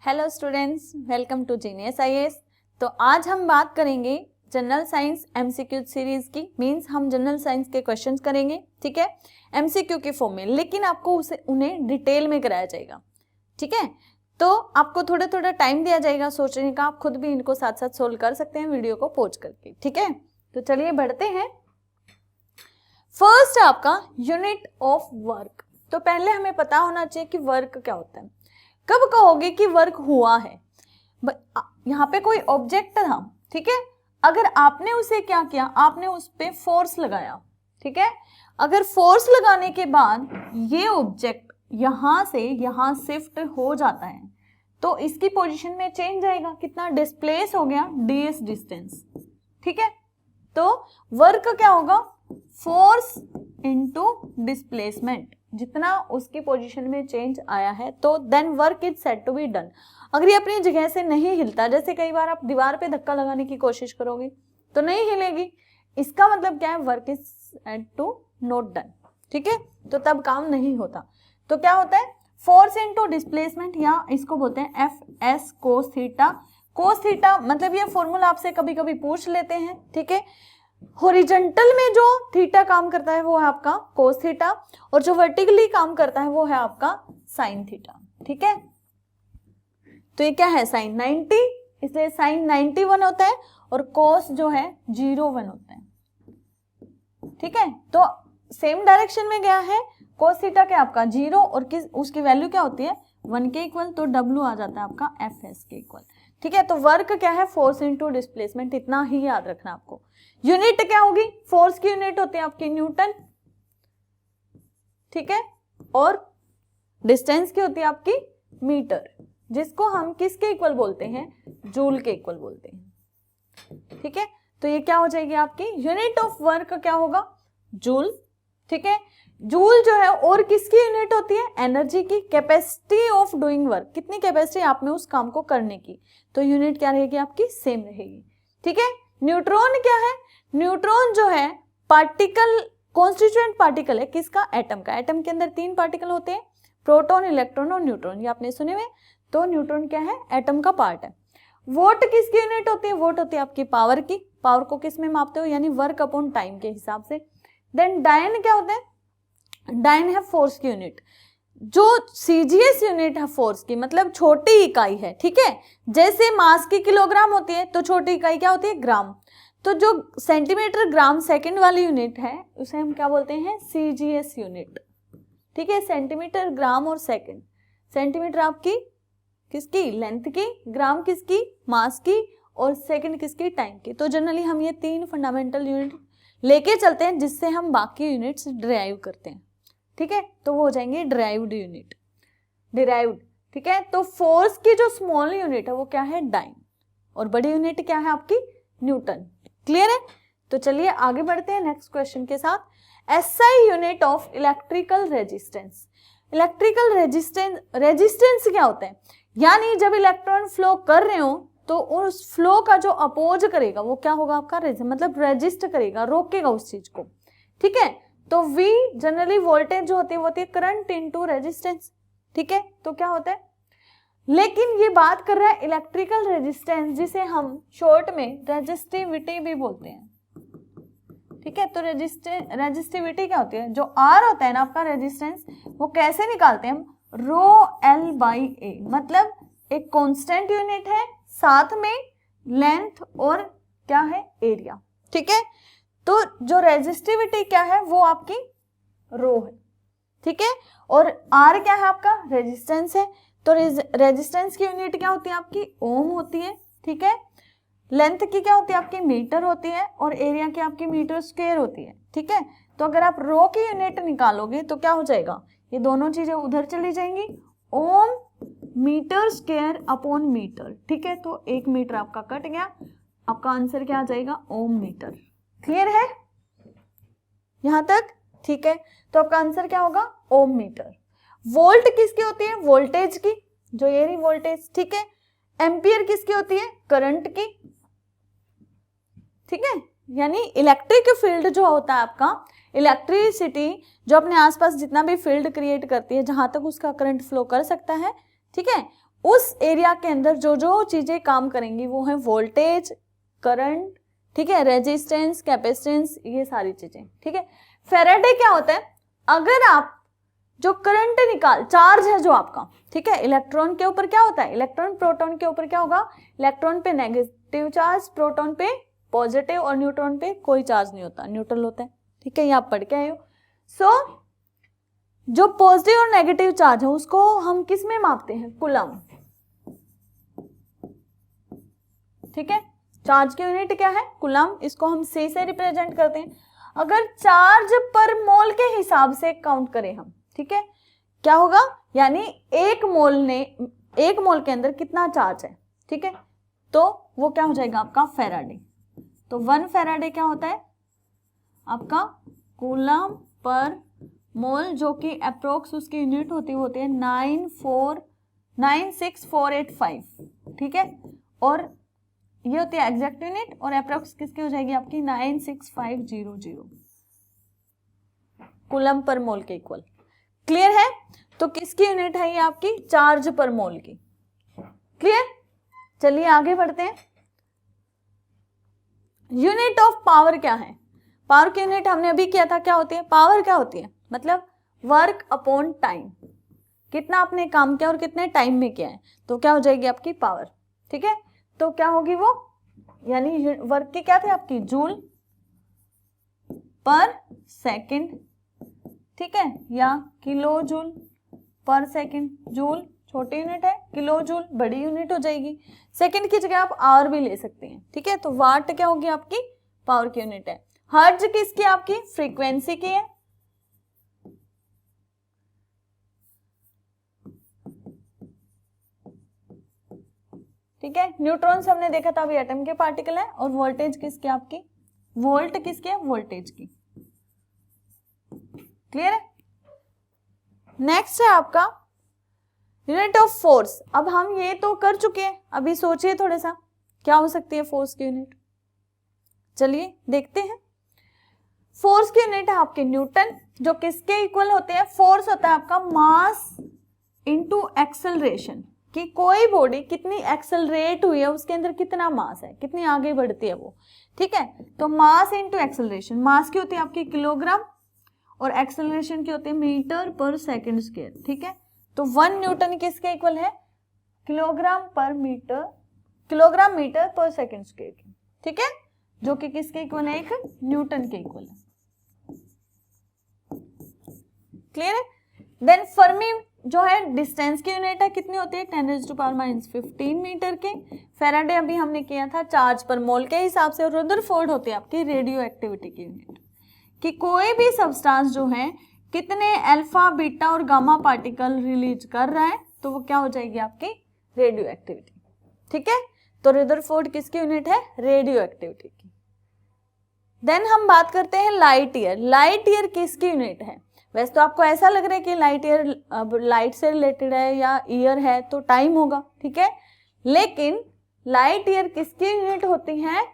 Hello students, welcome to Genius IAS. तो आज हम बात करेंगे जनरल साइंस एमसीक्यू सीरीज की। मींस हम जनरल साइंस के क्वेश्चंस करेंगे, ठीक है, एमसीक्यू के फॉर्म में, लेकिन आपको उन्हें डिटेल में कराया जाएगा, ठीक है। तो आपको थोड़ा थोड़ा टाइम दिया जाएगा सोचने का, आप खुद भी इनको साथ साथ सोल्व कर सकते हैं वीडियो को पॉज करके, ठीक है। तो चलिए बढ़ते हैं। फर्स्ट आपका यूनिट ऑफ वर्क। तो पहले हमें पता होना चाहिए कि वर्क क्या होता है। कब कहोगे कि वर्क हुआ है? यहाँ पे कोई ऑब्जेक्ट था, ठीक है, अगर आपने उसे क्या किया, आपने उस पे फोर्स लगाया, ठीक है। अगर फोर्स लगाने के बाद ये ऑब्जेक्ट यहां से यहां शिफ्ट हो जाता है तो इसकी पोजीशन में चेंज आएगा। कितना डिस्प्लेस हो गया? ds डिस्टेंस, ठीक है। तो वर्क क्या होगा? फोर्स इनटू डिस्प्लेसमेंट, जितना उसकी पोजीशन में चेंज आया है तो then work is said to be done. अगर ये अपनी जगह से नहीं हिलता, जैसे कई बार आप दीवार पे धक्का लगाने की कोशिश करोगे तो नहीं हिलेगी, इसका मतलब क्या है? Work is said to not done, ठीक है, तो तब काम नहीं होता। तो क्या होता है? फोर्स इनटू डिस्प्लेसमेंट, या इसको बोलते हैं F S cos theta. Cos theta मतलब ये फॉर्मूला आपसे कभी कभी पूछ लेते हैं, ठीक है। हॉरिजॉन्टल में जो थीटा काम करता है वो है आपका कोस थीटा, और जो वर्टिकली काम करता है वो है आपका साइन थीटा, ठीक है। तो ये क्या है? साइन 90, इसलिए साइन 91 होता है और कोस जो है 01 होता है, ठीक है। तो सेम डायरेक्शन में गया है। कोस थीटा क्या आपका 0 और उसकी वैल्यू क्या होती है? 1 के इक्वल, तो W आ जाता है आपका FS के इक्वल, ठीक है। तो वर्क क्या है? फोर्स इनटू डिस्प्लेसमेंट, इतना ही याद रखना आपको। यूनिट क्या होगी? फोर्स की यूनिट होती है आपकी न्यूटन, ठीक है, और डिस्टेंस की होती है आपकी मीटर, जिसको हम किसके इक्वल बोलते हैं? जूल के इक्वल बोलते हैं, ठीक है। तो ये क्या हो जाएगी आपकी यूनिट ऑफ वर्क? क्या होगा? जूल, ठीक है। जूल जो है और किसकी यूनिट होती है? एनर्जी की, कैपेसिटी ऑफ डूइंग वर्क, कितनी कैपेसिटी आप में उस काम को करने की, तो यूनिट क्या रहेगी आपकी? सेम रहेगी, ठीक है। न्यूट्रॉन क्या है? न्यूट्रॉन जो है पार्टिकल, कॉन्स्टिट्यूएंट पार्टिकल है किसका? एटम का। एटम के अंदर 3 पार्टिकल होते हैं, प्रोटॉन, इलेक्ट्रॉन और न्यूट्रॉन, ये आपने सुने हुए। तो न्यूट्रॉन क्या है? एटम का पार्ट है। वोट किसकी यूनिट होती है? वोट होती है आपकी पावर की। पावर को किस में मापते हो? यानी वर्क अपॉन टाइम के हिसाब से। देन डायन क्या होता है? डायन है फोर्स की यूनिट। जो सीजीएस यूनिट है फोर्स की, मतलब छोटी इकाई है, ठीक है। जैसे मास की किलोग्राम होती है तो छोटी इकाई क्या होती है? ग्राम। तो जो सेंटीमीटर ग्राम सेकंड वाली यूनिट है उसे हम क्या बोलते हैं? सीजीएस यूनिट, ठीक है। सेंटीमीटर, ग्राम और सेकंड। सेंटीमीटर आपकी किसकी? लेंथ की, ग्राम किसकी? मास की, और सेकंड किसकी? टाइम की। तो जनरली हम ये 3 फंडामेंटल यूनिट लेके चलते हैं जिससे हम बाकी यूनिट्स डिराइव करते हैं, ठीक है। तो वो हो जाएंगे डिराइव्ड यूनिट, डिराइव्ड, ठीक है। तो फोर्स की जो स्मॉल यूनिट है वो क्या है? डाइन, और बड़ी यूनिट क्या है आपकी? न्यूटन। क्लियर है? तो चलिए आगे बढ़ते हैं नेक्स्ट क्वेश्चन के साथ। SI unit of electrical resistance. Electrical resistance क्या होता है? यानी जब इलेक्ट्रॉन फ्लो कर रहे हो तो उस फ्लो का जो अपोज करेगा वो क्या होगा आपका? मतलब रेजिस्ट करेगा, रोकेगा उस चीज को, ठीक है। तो V जनरली वोल्टेज जो होती है वो होती है करंट इनटू रेजिस्टेंस, ठीक है। तो क्या होता है? लेकिन ये बात कर रहा है इलेक्ट्रिकल रेजिस्टेंस, जिसे हम शॉर्ट में रेजिस्टिविटी भी बोलते हैं, ठीक है। तो रेजिस्टिविटी क्या होती है? जो R होता है ना आपका रेजिस्टेंस, वो कैसे निकालते हैं हम? ρL/A, मतलब एक कांस्टेंट यूनिट है, साथ में लेंथ और क्या है? एरिया, ठीक है। तो जो रेजिस्टिविटी क्या है वो आपकी रो है, ठीक है। और R क्या है आपका? रेजिस्टेंस है। तो रेजिस्टेंस की यूनिट क्या होती है आपकी? ओम होती है, ठीक है। लेंथ की क्या होती है आपकी? मीटर होती है, और एरिया की आपकी मीटर स्क्वायर होती है, ठीक है। तो अगर आप रो की यूनिट निकालोगे तो क्या हो जाएगा? ये दोनों चीजें उधर चली जाएंगी, ओम मीटर स्क्वायर अपॉन मीटर, ठीक है। तो 1 मीटर आपका कट गया, आपका आंसर क्या आ जाएगा? ओम मीटर। क्लियर है यहां तक? ठीक है। तो आपका आंसर क्या होगा? ओम मीटर। वोल्ट किसकी होती है? वोल्टेज की, जो ये रही वोल्टेज, ठीक है। एम्पियर किसकी होती है? करंट की, ठीक है। यानी इलेक्ट्रिक फील्ड जो होता है आपका, इलेक्ट्रिसिटी जो अपने आसपास जितना भी फील्ड क्रिएट करती है, जहां तक उसका करंट फ्लो कर सकता है, ठीक है, उस एरिया के अंदर जो जो चीजें काम करेंगी वो है वोल्टेज, करंट, ठीक है, रेजिस्टेंस, कैपेसिटेंस, ये सारी चीजें, ठीक है। फेराडे क्या होता है, अगर आप जो करंट चार्ज है जो आपका, ठीक है, इलेक्ट्रॉन के ऊपर क्या होता है, इलेक्ट्रॉन प्रोटॉन के ऊपर क्या होगा, इलेक्ट्रॉन पे नेगेटिव चार्ज, प्रोटॉन पे पॉजिटिव और न्यूट्रॉन पे कोई चार्ज नहीं होता, न्यूट्रल होता है, ठीक है, ये आप पढ़ के आए हो। सो जो पॉजिटिव और नेगेटिव चार्ज है उसको हम किस में मापते हैं, कूलम, ठीक है, चार्ज की यूनिट क्या है, कूलम, इसको हम C से रिप्रेजेंट करते हैं। अगर चार्ज पर मोल के हिसाब से काउंट करें हम, ठीक है, क्या होगा, यानी एक मोल के अंदर कितना चार्ज है, ठीक है, तो वो क्या हो जाएगा आपका फैराडे। तो 1 फैराडे क्या होता है आपका कूलम पर मोल, जो कि अप्रोक्स उसकी यूनिट होती है 96485, ठीक है, और ये होती है एग्जैक्ट यूनिट, और अप्रोक्स किसकी हो जाएगी आपकी 96500 कूलम पर मोल के इक्वल। क्लियर है, तो किसकी यूनिट है ये आपकी, चार्ज पर मोल की। क्लियर, चलिए आगे बढ़ते हैं। यूनिट ऑफ पावर क्या है, पावर की यूनिट हमने अभी किया था, क्या होती है, पावर क्या होती है, मतलब वर्क अपॉन टाइम, कितना आपने काम किया और कितने टाइम में किया है, तो क्या हो जाएगी आपकी पावर, ठीक है। तो क्या होगी वो, यानी वर्क की क्या थी आपकी, जूल पर सेकंड, ठीक है, या किलो जूल पर सेकंड, जूल छोटी यूनिट है, किलो जूल बड़ी यूनिट हो जाएगी, सेकंड की जगह आप आवर भी ले सकते हैं, ठीक है। तो वाट क्या होगी आपकी, पावर की यूनिट है। हर्ट्ज किसकी, आपकी फ्रीक्वेंसी की है, ठीक है। न्यूट्रॉन्स हमने देखा था अभी एटम के पार्टिकल है, और वोल्टेज किसकी आपकी, वोल्ट किसकी है, वोल्टेज की। क्लियर है। नेक्स्ट है आपका यूनिट ऑफ फोर्स। अब हम ये तो कर चुके हैं, अभी सोचिए थोड़ा सा क्या हो सकती है फोर्स की यूनिट। चलिए देखते हैं। फोर्स की यूनिट है आपके न्यूटन, जो किसके इक्वल होते हैं, फोर्स होता है आपका मास इनटू एक्सेलरेशन, कि कोई बॉडी कितनी एक्सेलरेट हुई है, उसके अंदर कितना मास है, कितनी आगे बढ़ती है वो, ठीक है। तो मास इनटू एक्सेलरेशन, मास की होती है आपकी किलोग्राम और एक्सेलरेशन की होती है मीटर पर सेकंड स्क्वायर, ठीक है। तो 1 न्यूटन किसके इक्वल है, किलोग्राम मीटर पर सेकंड स्क्वायर की, ठीक है, जो कि किसके इक्वल है, एक न्यूटन के इक्वल है। क्लियर है। देन फर्मी जो है डिस्टेंस की यूनिट है, कितनी होती है, 10⁻⁻15 मीटर के। फेराडे अभी हमने किया था चार्ज पर मोल के हिसाब से, और रदरफोर्ड होती है आपकी रेडियो एक्टिविटी की यूनिट, कि कोई भी सब्सटेंस जो है कितने अल्फा, बीटा और गामा पार्टिकल रिलीज कर रहा है, तो वो क्या हो जाएगी आपकी रेडियो एक्टिविटी, ठीक है। तो रदरफोर्ड किसकी यूनिट है, रेडियो एक्टिविटी की। देन हम बात करते हैं लाइट ईयर। लाइट ईयर किसकी यूनिट है, वैसे तो आपको ऐसा लग रहा है कि लाइट ईयर लाइट से रिलेटेड है या ईयर है तो टाइम होगा, ठीक है, लेकिन लाइट ईयर किसकी यूनिट होती है,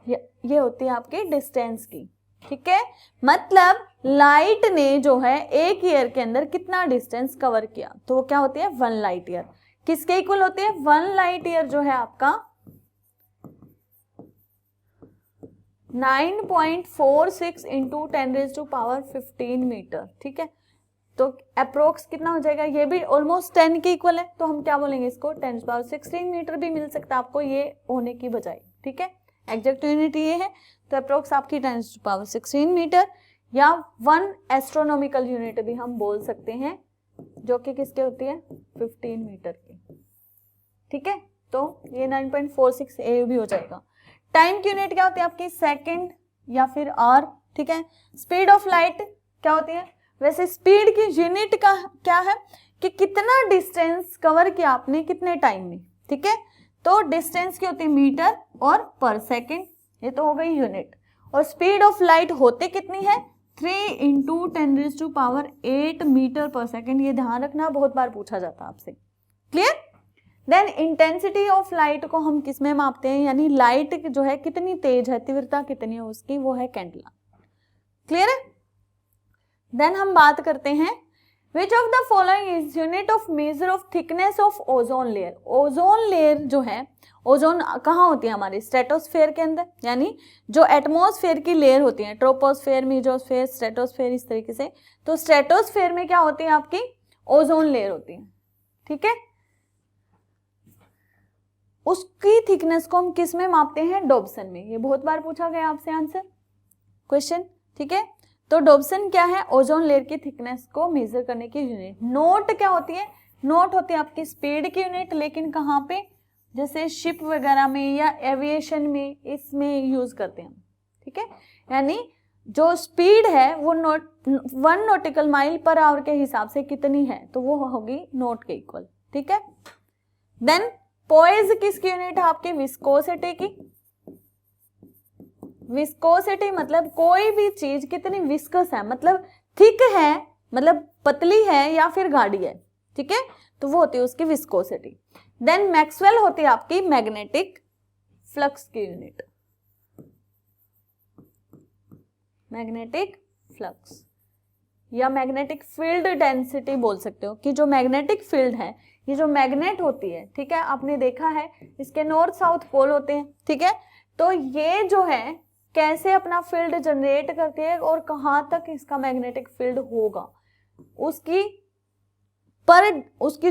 ये होती है आपकी डिस्टेंस की, ठीक है। मतलब लाइट ने जो है एक ईयर के अंदर कितना डिस्टेंस कवर किया, तो वो क्या होती है, 1 लाइट ईयर। किसके इक्वल होती है, 1 लाइट ईयर जो है आपका 9.46 इंटू 10⁻15 मीटर, ठीक है। तो अप्रोक्स कितना हो जाएगा, ये भी ऑलमोस्ट 10 के इक्वल है, तो हम क्या बोलेंगे इसको, 10⁻16 मीटर भी मिल सकता है आपको ये होने की बजाय, ठीक है। एग्जैक्ट यूनिट ये है, तो अप्रोक्स आपकी 10⁻16 मीटर, या 1 एस्ट्रोनॉमिकल यूनिट भी हम बोल सकते हैं, जो कि किसके होती है, 15 मीटर की, ठीक है। तो ये 9.46 ए भी हो जाएगा। टाइम की यूनिट क्या होती है आपकी, सेकंड या फिर आवर, ठीक है। स्पीड ऑफ लाइट क्या होती है, वैसे स्पीड की यूनिट का क्या है कि कितना डिस्टेंस कवर किया आपने कितने टाइम में, ठीक है। तो डिस्टेंस की होती है मीटर और पर सेकंड, ये तो हो गई यूनिट। और स्पीड ऑफ लाइट होते कितनी है, 3 इंटू 10⁸ मीटर पर सेकंड। ये ध्यान रखना, बहुत बार पूछा जाता है आपसे। Clear. Then intensity of light को हम किस में मापते हैं, यानी लाइट जो है कितनी तेज है, तीव्रता कितनी है उसकी, वो है कैंडला। क्लियर है। देन हम बात करते हैं which of the following is unit of measure of thickness of ozone layer. Ozone layer जो है, ओजोन कहाँ होती है हमारी, स्ट्रेटोस्फेयर के अंदर, यानी जो एटमॉस्फेयर की लेयर होती है, ट्रोपोस्फेयर, मेसोस्फेयर, स्ट्रेटोस्फेयर, इस तरीके से। तो स्ट्रेटोस्फेयर में क्या होती है आपकी, ओजोन लेयर होती है, ठीक है। उसकी थिकनेस को हम किस में मापते हैं, डॉब्सन में। ये बहुत बार पूछा गया आपसे आंसर क्वेश्चन, ठीक है। तो डॉब्सन क्या है, ओजोन लेयर की थिकनेस को मेजर करने की यूनिट। नोट क्या होती है, नोट होती है आपकी स्पीड की यूनिट, लेकिन कहाँ पे, जैसे शिप वगैरह में या एविएशन में, इसमें यूज करते हैं, ठीक है। यानी जो स्पीड है वो 1 नॉटिकल माइल पर आवर के हिसाब से कितनी है, तो वो होगी नोट के इक्वल, ठीक है। देन पोइज किसकी यूनिट है आपकी, विस्कोसिटी की। विस्कोसिटी मतलब कोई भी चीज कितनी विस्कस है, मतलब थिक है, मतलब पतली है या फिर गाढ़ी है, ठीक है, तो वो होती है उसकी विस्कोसिटी। देन मैक्सवेल होती है आपकी मैग्नेटिक फ्लक्स की यूनिट, मैग्नेटिक फ्लक्स या मैग्नेटिक फील्ड डेंसिटी बोल सकते हो, कि जो मैग्नेटिक फील्ड है, ये जो मैग्नेट होती है, ठीक है, आपने देखा है इसके नॉर्थ साउथ पोल होते हैं, ठीक है। तो ये जो है कैसे अपना फील्ड जनरेट करती है और कहां तक इसका मैग्नेटिक फील्ड होगा, उसकी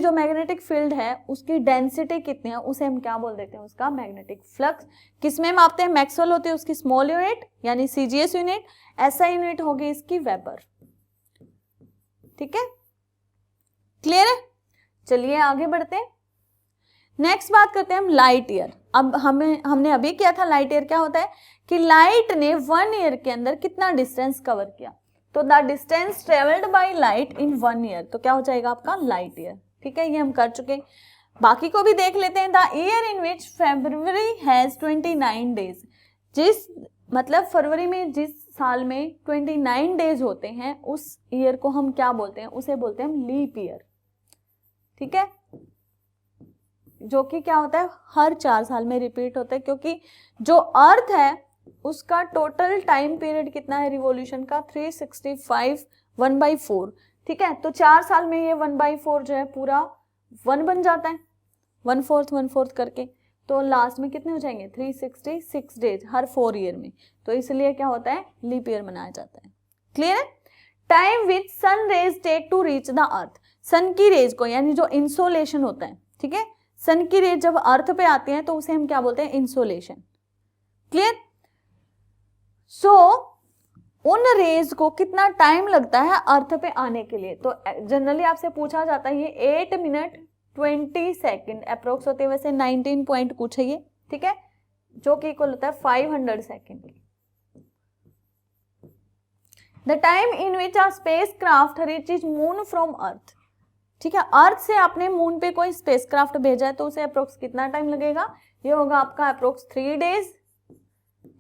जो मैग्नेटिक फील्ड है उसकी डेंसिटी कितनी है, उसे हम क्या बोल देते हैं, उसका मैग्नेटिक फ्लक्स। किसमें मापते हैं, मैक्सवेल होती है उसकी स्मॉल यूनिट यानी सीजीएस यूनिट, एसआई यूनिट होगी इसकी वेबर, ठीक है, क्लियर है। चलिए आगे बढ़ते हैं, नेक्स्ट बात करते हैं हम लाइट ईयर। अब हमने अभी किया था लाइट ईयर क्या होता है, कि लाइट ने 1 ईयर के अंदर कितना डिस्टेंस कवर किया, तो the distance travelled by light in 1 year, तो क्या हो जाएगा आपका लाइट ईयर, ठीक है, ये हम कर चुके। बाकी को भी देख लेते हैं। The year in which February has 29 days, जिस मतलब फरवरी में जिस साल में 29 डेज होते हैं उस ईयर को हम क्या बोलते हैं, उसे बोलते हैं हम लीप ईयर, ठीक है, जो कि क्या होता है हर 4 साल में रिपीट होता है, क्योंकि जो अर्थ है उसका टोटल टाइम पीरियड कितना है रिवॉल्यूशन का, 365 1/4, ठीक है। तो 4 साल में ये 1/4 जो है पूरा 1 बन जाता है, 1/4 करके, तो लास्ट में कितने हो जाएंगे 366 डेज हर 4 ईयर में, तो इसलिए क्या होता है लीप ईयर मनाया जाता है, क्लियर है। Time which sun rays take to reach the earth, sun की रेज को यानी जो इंसोलेशन होता है, ठीक है, सन की रेज जब अर्थ पे आती है तो उसे हम क्या बोलते हैं, इंसोलेशन, क्लियर। सो उन रेज को कितना टाइम लगता है अर्थ पे आने के लिए, तो जनरली आपसे पूछा जाता है ये 8 मिनट 20 सेकेंड अप्रोक्स होते हैं, वैसे 19 पॉइंट कुछ है ये, ठीक है, जो कि इक्वल होता है 500 सेकेंड की। The time in which a spacecraft reaches moon from earth, ठीक है, अर्थ से आपने मून पे कोई स्पेसक्राफ्ट भेजा है तो उसे अप्रोक्स कितना टाइम लगेगा, ये होगा आपका अप्रोक्स 3 डेज,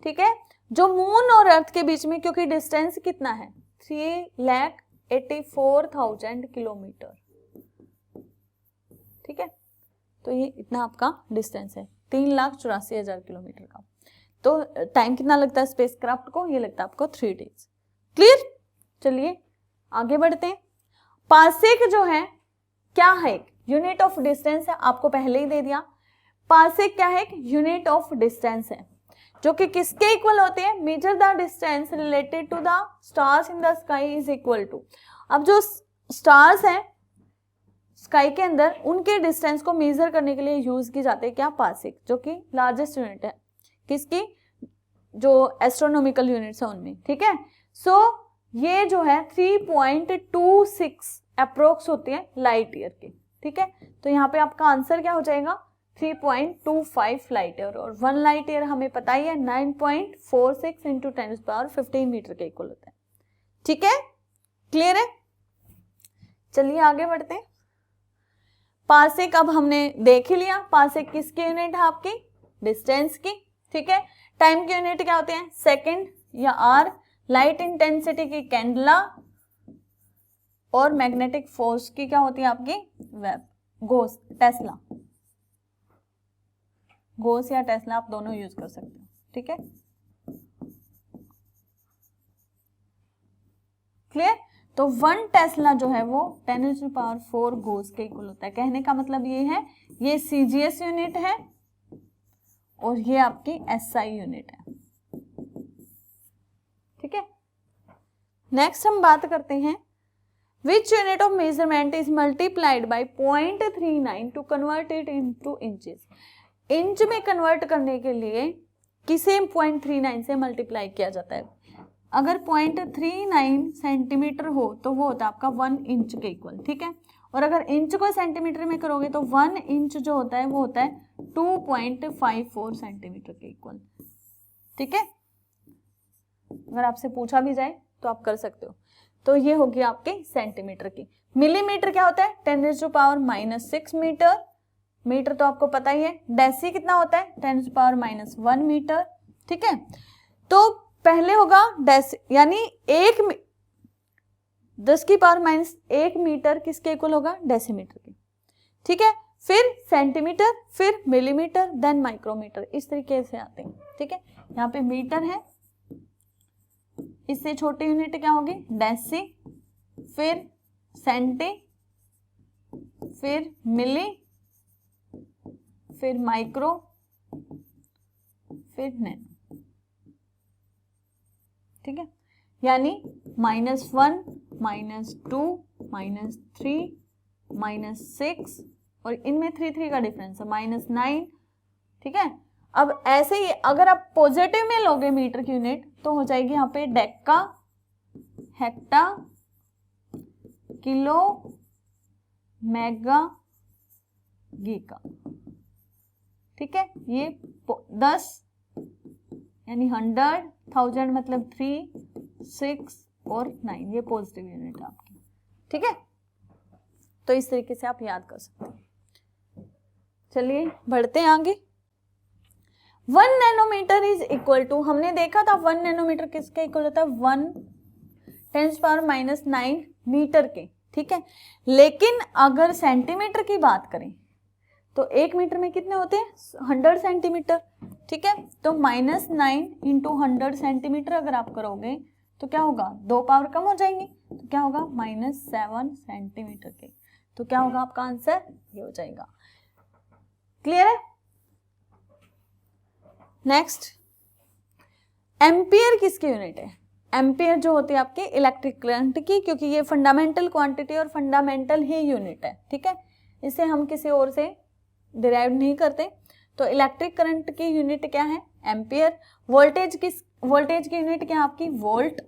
ठीक है। जो मून और अर्थ के बीच में, क्योंकि डिस्टेंस कितना है 3,84,000 किलोमीटर, ठीक है, तो ये इतना आपका डिस्टेंस है 3,84,000 किलोमीटर का। तो टाइम कितना लगता है स्पेसक्राफ्ट को, ये लगता है आपको 3 डेज, क्लियर। चलिए आगे बढ़ते हैं। पार्सेक जो है क्या है, यूनिट ऑफ डिस्टेंस है, आपको पहले ही दे दिया। पार्सेक क्या है, यूनिट ऑफ डिस्टेंस है, जो कि किसके इक्वल होते हैं, measure the distance related to the stars in the sky is equal to. अब जो स्टार्स हैं स्काई के अंदर उनके डिस्टेंस को मेजर करने के लिए यूज की जाती है क्या, पार्सेक, जो कि लार्जेस्ट यूनिट है किसकी, जो एस्ट्रोनॉमिकल यूनिट्स है उनमें, ठीक है। सो ये जो है 3.26 अप्रोक्स होती है लाइट ईयर की, ठीक है। तो यहाँ पे आपका आंसर क्या हो जाएगा 3.25 लाइट ईयर, और 1 लाइट ईयर हमें पता ही है 9.46 इंटू 10⁻15 मीटर के इक्वल होता है, ठीक है, क्लियर है। चलिए आगे बढ़ते हैं। पार्सेक अब हमने देख ही लिया, पार्सेक किसकी यूनिट है आपकी, डिस्टेंस की, ठीक है। टाइम की यूनिट क्या होती है, सेकेंड या आर, लाइट इंटेंसिटी की कैंडला, और मैग्नेटिक फोर्स की क्या होती है आपकी वेब, गोस, टेस्ला, गोस या टेस्ला आप दोनों यूज कर सकते हो, ठीक है, क्लियर। तो 1 टेस्ला जो है वो 10⁴ गॉस के इक्वल होता है। कहने का मतलब ये है, ये सीजीएस यूनिट है और ये आपकी एसआई यूनिट है। ठीक है, नेक्स्ट हम बात करते हैं which unit of measurement is multiplied by 0.39 to convert it into inches. Inch में कन्वर्ट करने के लिए किसे 0.39 से मल्टीप्लाई किया जाता है? अगर 0.39 सेंटीमीटर हो तो वो होता है आपका 1 इंच के इक्वल। ठीक है, और अगर इंच को सेंटीमीटर में करोगे तो 1 इंच जो होता है वो होता है 2.54 सेंटीमीटर के इक्वल। ठीक है, अगर आपसे पूछा भी जाए तो आप कर सकते हो। तो ये होगी आपके सेंटीमीटर की। मिलीमीटर क्या होता है? 10⁻⁻6 मीटर। मीटर तो आपको पता ही है। डेसी कितना होता है? 10⁻⁻1 मीटर। ठीक है, तो पहले होगा डेसी, यानी 10⁻1 मीटर किसके इक्वल होगा? डेसीमीटर के। ठीक है, फिर सेंटीमीटर, फिर मिलीमीटर, देन माइक्रोमीटर, इस तरीके से आते हैं। ठीक है, यहाँ पे मीटर है, इससे छोटी यूनिट क्या होगी? डेसी, फिर सेंटी, फिर मिली, फिर माइक्रो, फिर नैनो। ठीक है, यानी -1, -2, -3, -6 और इनमें 3 का डिफरेंस है, -9। ठीक है, अब ऐसे ही अगर आप पॉजिटिव में लोगे मीटर की यूनिट तो हो जाएगी यहाँ पे डेका, हेक्टा, किलो, मेगा, गीका। ठीक है, ये 10 यानी 100, 1000 मतलब 3, 6 और 9, ये पॉजिटिव यूनिट है आपकी। ठीक है, तो इस तरीके से आप याद कर सकते हैं। चलिए बढ़ते हैं आगे। 1 नैनोमीटर इज इक्वल टू, हमने देखा था 1 नैनोमीटर किसके इक्वल होता है? 1 10⁻⁹ मीटर के। ठीक है, लेकिन अगर सेंटीमीटर की बात करें तो 1 मीटर में कितने होते हैं? 100 सेंटीमीटर। ठीक है, तो -9 × 100 सेंटीमीटर अगर आप करोगे तो क्या होगा? 2 पावर कम हो जाएंगे, तो क्या होगा? -7 सेंटीमीटर के। तो क्या होगा आपका आंसर? ये हो जाएगा। क्लियर है? नेक्स्ट, एम्पियर किसकी यूनिट है? एम्पियर जो होती है आपके इलेक्ट्रिक करंट की, क्योंकि ये फंडामेंटल क्वांटिटी और फंडामेंटल ही यूनिट है। ठीक है, इसे हम किसी और से डिराइव नहीं करते। तो इलेक्ट्रिक करंट की यूनिट क्या है? एम्पियर। वोल्टेज की यूनिट क्या है आपकी? वोल्ट।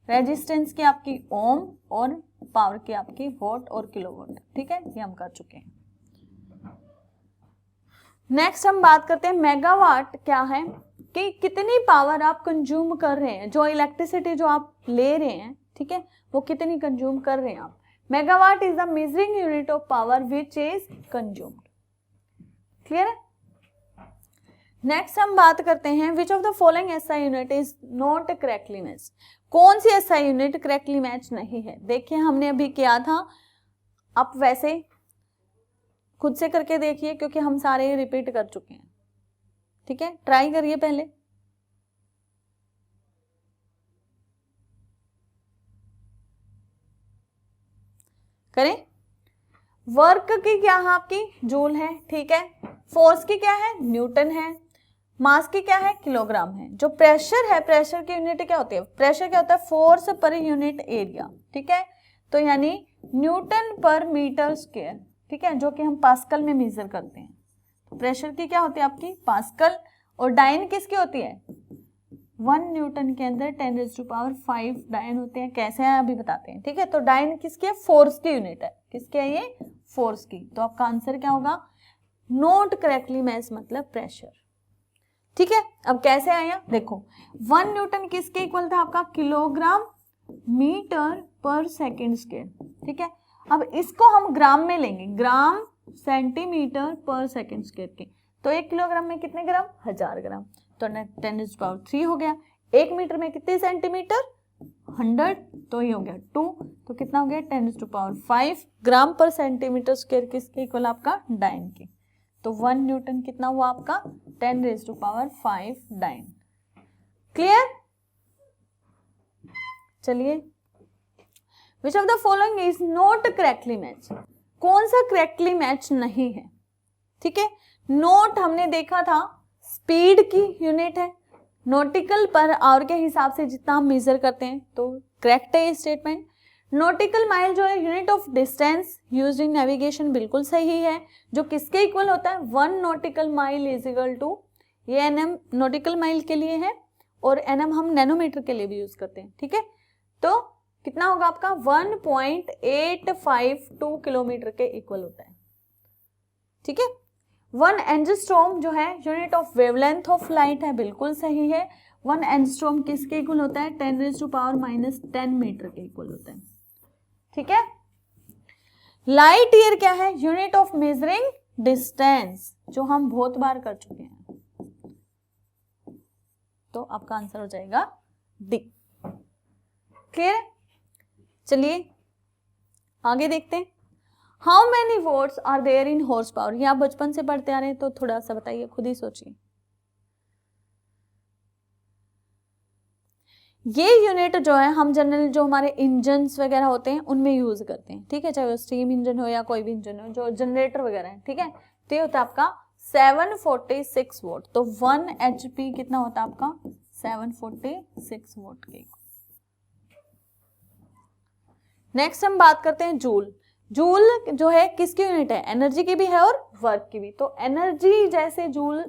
रेजिस्टेंस की आपकी ओम, और पावर की आपकी वॉट और किलोवाट। ठीक है, ये हम कर चुके हैं। नेक्स्ट हम बात करते हैं मेगावाट क्या है, कि कितनी पावर आप कंज्यूम कर रहे हैं, जो इलेक्ट्रिसिटी जो आप ले रहे हैं। ठीक है, वो कितनी कंज्यूम कर रहे हैं आप। Megawatt is the measuring unit of power which is consumed. Clear है? नेक्स्ट हम बात करते हैं which of the following SI unit is not correctly match. कौन सी एसआई यूनिट करेक्टली मैच नहीं है? देखिए हमने अभी किया था, आप वैसे खुद से करके देखिए क्योंकि हम सारे रिपीट कर चुके हैं। ठीक है, ट्राई करिए पहले। करें। वर्क की क्या है आपकी? जूल है। ठीक है, फोर्स की क्या है? न्यूटन है। मास की क्या है? किलोग्राम है। जो प्रेशर है, प्रेशर की यूनिट क्या होती है? प्रेशर क्या होता है? Force per unit area. ठीक है, तो यानी न्यूटन पर मीटर स्क्वायर। ठीक है, जो कि हम पास्कल में मेजर करते हैं। तो प्रेशर की क्या होती है आपकी? पास्कल। और डाइन किसकी होती है? 1 न्यूटन के अंदर 10⁵ डाइन होते हैं। कैसे हैं अभी बताते हैं। ठीक है, तो डाइन किसकी है? फोर्स की यूनिट है। किसकी है ये? फोर्स की। तो आपका आंसर क्या होगा? नोट करेक्टली मैच मतलब प्रेशर। ठीक है, अब कैसे आया देखो, 1 न्यूटन किसके इक्वल था आपका? किलोग्राम मीटर पर सेकेंड स्क्वायर। ठीक है, अब इसको हम ग्राम में लेंगे, ग्राम सेंटीमीटर पर सेकेंड स्क्वायर के। तो 1 किलोग्राम में कितने ग्राम? 1000 ग्राम। तो 10⁻³ हो गया। 1 मीटर में कितने सेंटीमीटर? 100। तो ये हो गया 2। तो कितना हो गया? 10⁵ ग्राम पर सेंटीमीटर स्क्वायर किसके इक्वल? आपका डाइन के। तो 1 न्यूटन कितना हुआ आपका? 10⁵ डाइन। क्लियर? चलिए which of the following is not correctly match, कौन सा करेक्टली मैच नहीं है, ठीक है। नोट हमने देखा था स्पीड की यूनिट है, नॉटिकल पर आवर के हिसाब से जितना हम मेजर करते हैं, तो करेक्ट है ये स्टेटमेंट। नॉटिकल माइल जो है unit of distance used in navigation, बिल्कुल सही है, जो किसके इक्वल होता है, 1 nautical mile is equal to, ये एनएम नॉटिकल माइल के लिए है और एनएम हम नैनोमीटर के लिए भी यूज करते हैं, ठीक है। तो कितना होगा आपका 1.852 किलोमीटर के इक्वल होता है, ठीक है। 1 एंजिस्ट्रॉम जो है unit of wavelength of light है, बिल्कुल सही है। 1 एंजिस्ट्रॉम किसके इक्वल होता है, 10⁻⁻10 मीटर के इक्वल होता है, ठीक है। लाइट ईयर क्या है, यूनिट ऑफ मेजरिंग डिस्टेंस, जो हम बहुत बार कर चुके हैं, तो आपका आंसर हो जाएगा डी। क्लियर है, चलिए आगे देखते हैं। How many watts are there in horse power, ये आप बचपन से पढ़ते आ रहे हैं, तो थोड़ा सा बताइए, खुद ही सोचिए। ये यूनिट जो है हम जनरल जो हमारे इंजन्स वगैरह होते हैं उनमें यूज करते हैं, ठीक है, चाहे वो स्टीम इंजन हो या कोई भी इंजन हो, जो जनरेटर वगैरह है, ठीक है। तो ये होता है आपका 746 वोट, तो 1 HP कितना होता है आपका 746 वोट के। नेक्स्ट हम बात करते हैं जूल। जूल जो है किसकी यूनिट है, एनर्जी की भी है और वर्क की भी। तो एनर्जी जैसे जूल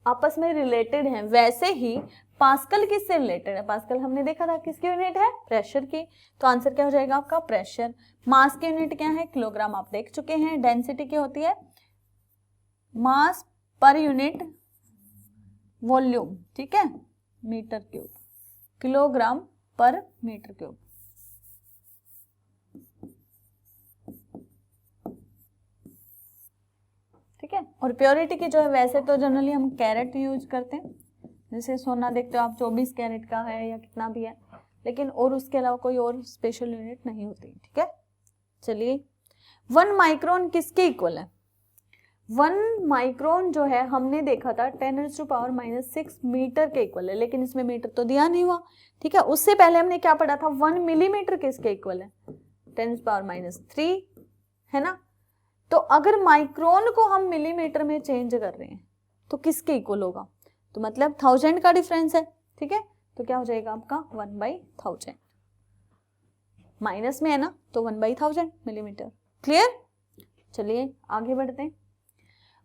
आपस में रिलेटेड है, वैसे ही पास्कल किससे रिलेटेड है, पास्कल हमने देखा था किसकी यूनिट है, प्रेशर की। तो आंसर क्या हो जाएगा आपका प्रेशर। मास की यूनिट क्या है, किलोग्राम, आप देख चुके हैं। डेंसिटी क्या होती है, मास पर यूनिट वॉल्यूम, ठीक है, मीटर क्यूब, किलोग्राम पर मीटर क्यूब, ठीक है। और प्योरिटी की जो है, वैसे तो जनरली हम कैरेट यूज करते हैं, जैसे सोना देखते हो आप 24 कैरेट का है या कितना भी है, लेकिन और उसके अलावा कोई और स्पेशल यूनिट नहीं होती, ठीक है। चलिए 1 माइक्रोन किसके इक्वल है, 1 माइक्रोन जो है हमने देखा था 10⁻⁻6 मीटर के इक्वल है, लेकिन इसमें मीटर तो दिया नहीं हुआ, ठीक है। उससे पहले हमने क्या पढ़ा था, 1 मिलीमीटर किसके इक्वल है, 10⁻³ है ना। तो अगर माइक्रोन को हम मिलीमीटर में चेंज कर रहे हैं तो किसके इक्वल होगा, तो मतलब 1000 का डिफरेंस है, ठीक है। तो क्या हो जाएगा आपका 1/1000, माइनस में है ना, तो 1/1000 मिलीमीटर। क्लियर, चलिए आगे बढ़ते हैं।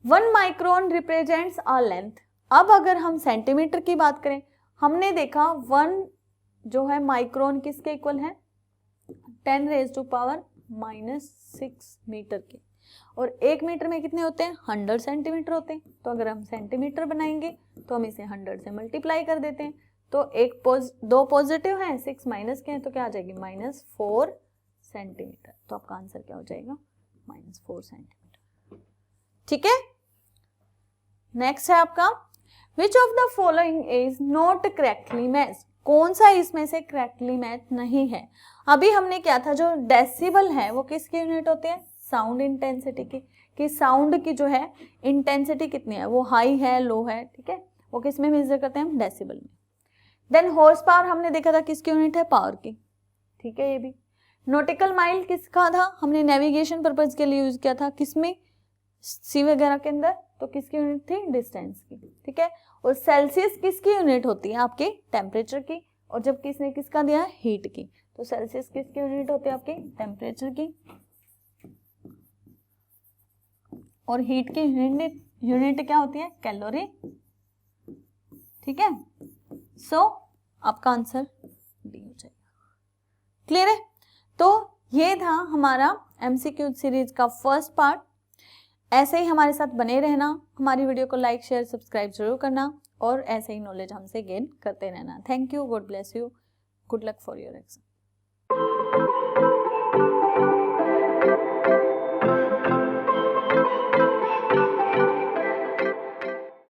1 माइक्रोन रिप्रेजेंट्स अ लेंथ। अब अगर हम सेंटीमीटर की बात करें, हमने देखा 1 जो है माइक्रोन किसके इक्वल है, 10⁻⁻6 मीटर के, और 1 मीटर में कितने होते हैं, 100 सेंटीमीटर होते हैं। तो अगर हम सेंटीमीटर बनाएंगे तो हम इसे 100 से मल्टीप्लाई कर देते हैं, तो दो पॉजिटिव हैं, 6 माइनस के हैं, तो क्या आ जाएगी -4 सेंटीमीटर। तो आपका आंसर क्या हो जाएगा -4 सेंटीमीटर, ठीक है। नेक्स्ट है आपका which of the following is not correctly match, कौन सा इसमें से करेक्टली मैच नहीं है। अभी हमने क्या था, जो डेसिबल है वो किसकी यूनिट होती है, साउंड इंटेंसिटी की, कि साउंड की जो है इंटेंसिटी कितनी है, वो हाई है लो है, ठीक है, वो किस में मेजर करते हैं हम, डेसिबल में। देन हॉर्स पावर हमने देखा था किसकी यूनिट है, पावर की, ठीक है। ये भी नॉटिकल माइल किसका था, हमने नेविगेशन पर्पज के लिए यूज किया था, किसमें, सी वगैरह के अंदर, तो किसकी यूनिट थी, डिस्टेंस की, ठीक है। और सेल्सियस किसकी यूनिट होती है, आपके टेम्परेचर की, और जब किसने किसका दिया, हीट की, तो सेल्सियस किसकी यूनिट होती है, आपकी टेम्परेचर की, और हीट की यूनिट क्या होती है, कैलोरी, ठीक है। सो आपका आंसर डी हो जाएगा। क्लियर है, तो ये था हमारा MCQ सीरीज का फर्स्ट पार्ट। ऐसे ही हमारे साथ बने रहना, हमारी वीडियो को लाइक शेयर सब्सक्राइब जरूर करना, और ऐसे ही नॉलेज हमसे गेन करते रहना। Thank you, God bless you, good luck for your exam.